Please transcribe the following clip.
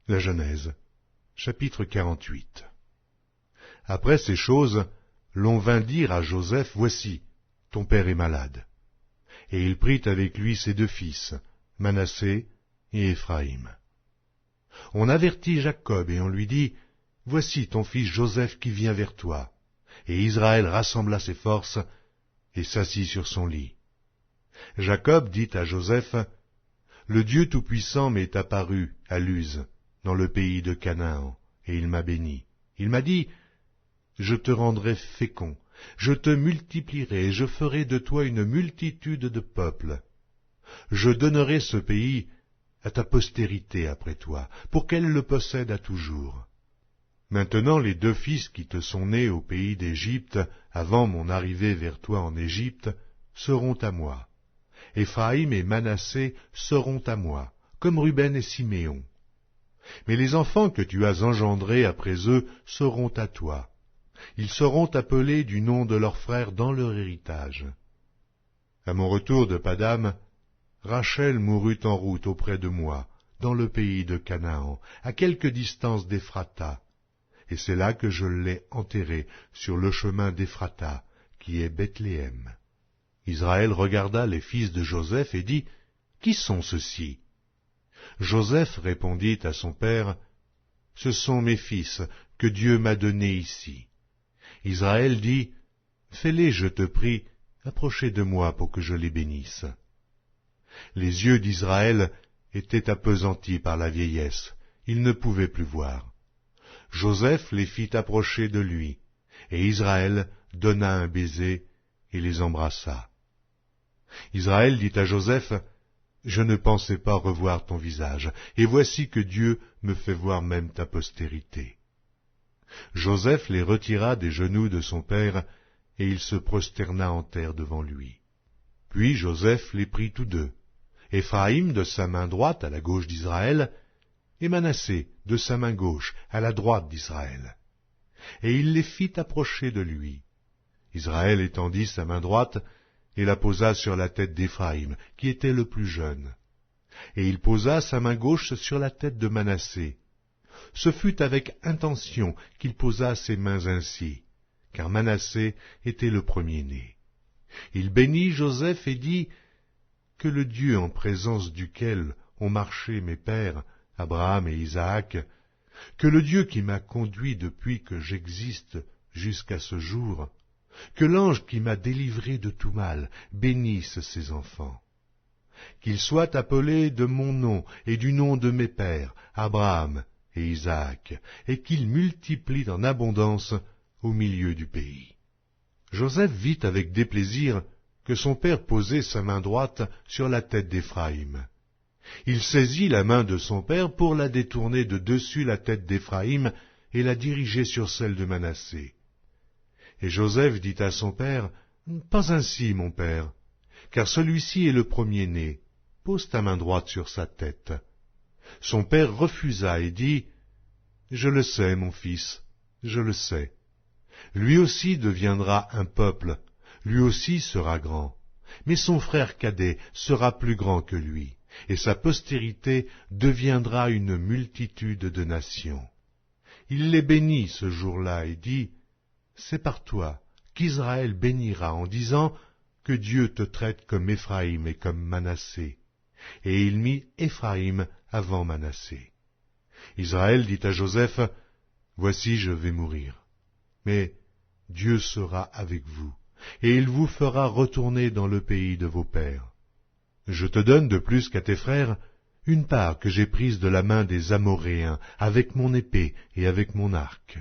La Genèse, chapitre 48. Après ces choses, l'on vint dire à Joseph, « Voici, ton père est malade. » Et il prit avec lui ses deux fils, Manassé et Éphraïm. On avertit Jacob et on lui dit, « Voici ton fils Joseph qui vient vers toi. » Et Israël rassembla ses forces et s'assit sur son lit. Jacob dit à Joseph, « Le Dieu Tout-Puissant m'est apparu à Luz, dans le pays de Canaan, et il m'a béni. Il m'a dit, « Je te rendrai fécond, je te multiplierai, et je ferai de toi une multitude de peuples. Je donnerai ce pays à ta postérité après toi, pour qu'elle le possède à toujours. Maintenant les deux fils qui te sont nés au pays d'Égypte, avant mon arrivée vers toi en Égypte, seront à moi. Éphraïm et Manassé seront à moi, comme Ruben et Siméon. Mais les enfants que tu as engendrés après eux seront à toi. Ils seront appelés du nom de leurs frères dans leur héritage. » À mon retour de Padam, Rachel mourut en route auprès de moi, dans le pays de Canaan, à quelque distance d'Éphrata, et c'est là que je l'ai enterrée, sur le chemin d'Éphrata, qui est Bethléem. Israël regarda les fils de Joseph et dit, « Qui sont ceux-ci » Joseph répondit à son père, « Ce sont mes fils que Dieu m'a donnés ici. » Israël dit, « Fais-les, je te prie, approcher de moi pour que je les bénisse. » Les yeux d'Israël étaient appesantis par la vieillesse, il ne pouvait plus voir. Joseph les fit approcher de lui, et Israël donna un baiser et les embrassa. Israël dit à Joseph, « Je ne pensais pas revoir ton visage, et voici que Dieu me fait voir même ta postérité. » Joseph les retira des genoux de son père, et il se prosterna en terre devant lui. Puis Joseph les prit tous deux, Éphraïm de sa main droite à la gauche d'Israël, et Manassé de sa main gauche à la droite d'Israël. Et il les fit approcher de lui. Israël étendit sa main droite, et la posa sur la tête d'Éphraïm, qui était le plus jeune. Et il posa sa main gauche sur la tête de Manassé. Ce fut avec intention qu'il posa ses mains ainsi, car Manassé était le premier-né. Il bénit Joseph et dit, « Que le Dieu en présence duquel ont marché mes pères, Abraham et Isaac, que le Dieu qui m'a conduit depuis que j'existe jusqu'à ce jour, que l'ange qui m'a délivré de tout mal bénisse ses enfants. Qu'ils soient appelés de mon nom et du nom de mes pères, Abraham et Isaac, et qu'ils multiplient en abondance au milieu du pays. » Joseph vit avec déplaisir que son père posait sa main droite sur la tête d'Éphraïm. Il saisit la main de son père pour la détourner de dessus la tête d'Éphraïm et la diriger sur celle de Manassé. Et Joseph dit à son père, « Pas ainsi, mon père, car celui-ci est le premier-né. Pose ta main droite sur sa tête. » Son père refusa et dit, « Je le sais, mon fils, je le sais. Lui aussi deviendra un peuple, lui aussi sera grand, mais son frère cadet sera plus grand que lui, et sa postérité deviendra une multitude de nations. » Il les bénit ce jour-là et dit, « C'est par toi qu'Israël bénira en disant que Dieu te traite comme Éphraïm et comme Manassé. » Et il mit Éphraïm avant Manassé. Israël dit à Joseph, « Voici, je vais mourir. Mais Dieu sera avec vous, et il vous fera retourner dans le pays de vos pères. Je te donne de plus qu'à tes frères une part que j'ai prise de la main des Amoréens avec mon épée et avec mon arc.